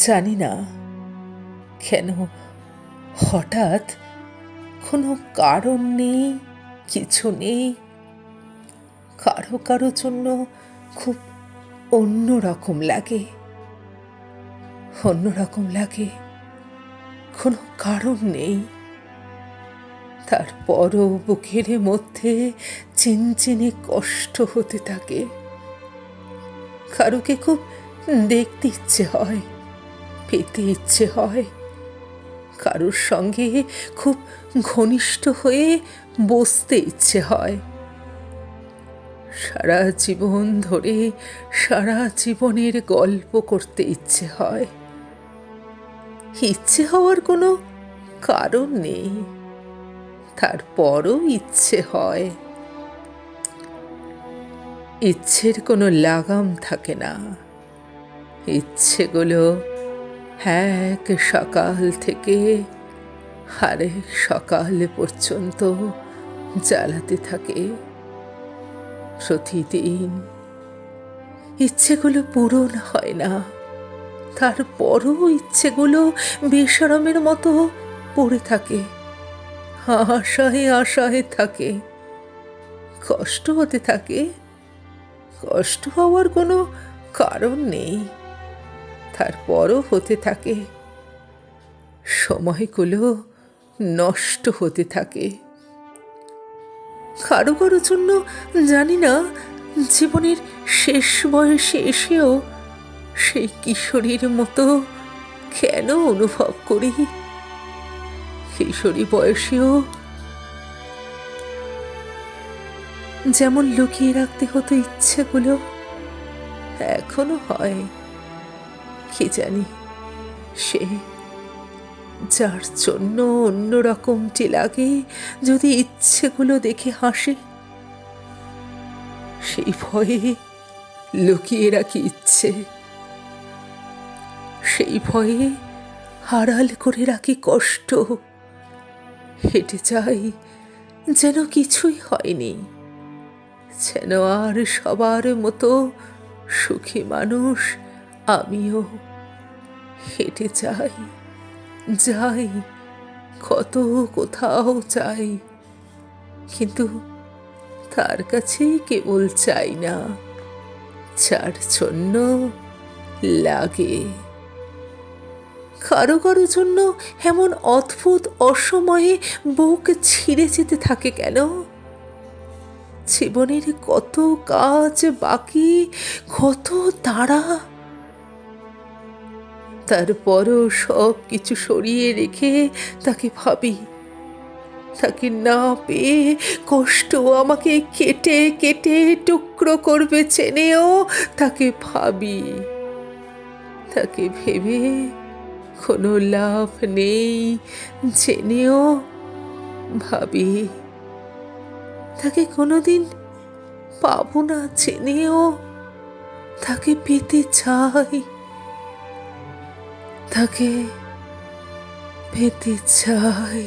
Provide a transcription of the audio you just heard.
জানি না কেন হঠাৎ কোনো কারণ নেই, কিছু নেই, কারো কারো জন্য খুব অন্যরকম লাগে, অন্যরকম লাগে, কোনো কারণ নেই। তারপরও বুকের মধ্যে চিনচিনে কষ্ট হতে থাকে। কারোকে খুব দেখতে ইচ্ছে হয়, পেতে ইচ্ছে হয়, কারোর সঙ্গে খুব ঘনিষ্ঠ হয়ে বসতে ইচ্ছে হয়। সারা জীবন ধরে সারা জীবনের গল্প করতে ইচ্ছে হয়। ইচ্ছে হওয়ার কোনো কারণ নেই, তারপরও ইচ্ছে হয়। ইচ্ছের কোনো লাগাম থাকে না। ইচ্ছেগুলো এক সকাল থেকে আরেক সকাল পর্যন্ত জ্বালাতে থাকে। প্রতিদিন ইচ্ছেগুলো পূরণ হয় না, তারপরও ইচ্ছেগুলো বেশরমের মতো পড়ে থাকে, আশায় আশায় থাকে। কষ্ট হতে থাকে, কষ্ট হওয়ার কোনো কারণ নেই, তারপরও হতে থাকে। সময়গুলো নষ্ট হতে থাকে। কারো কারো জন্য জানি না জীবনের শেষ বয়সে এসেও সেই কিশোরীর মতো কেন অনুভব করি। কিশোরী বয়সেও যেমন লুকিয়ে রাখতে হতো ইচ্ছেগুলো, এখনো হয়। কি জানি সে যার জন্য অন্যরকমটি লাগে যদি ইচ্ছেগুলো দেখে হাসে। সেই ভয়ে লুকিয়ে রাখি ইচ্ছে, সেই ভয়ে আড়াল করে রাখি কষ্ট। হেঁটে যাই যেন কিছুই হয়নি, যেন আর সবার মতো সুখী মানুষ আমিও। হেঁটে যাই, যাই, কত কোথাও যাই, কিন্তু তার কাছেই কেবল চাই না যার জন্য লাগে। কারো কারো জন্য এমন অদ্ভুত অসময়ে বুক ছিঁড়ে যেতে থাকে কেন? জীবনের কত কাজ বাকি, কত তাড়া, তারপরও সব কিছু সরিয়ে রেখে তাকে ভাবি। তাকে না পেয়ে কষ্ট আমাকে কেটে কেটে টুকরো করবে চেনেও তাকে ভাবি। তাকে ভেবে কোনো লাভ নেই জেনেও ভাবি। তাকে কোনোদিন পাবো না জেনেও তাকে পেতে চাই, তাকে পেতে চাই।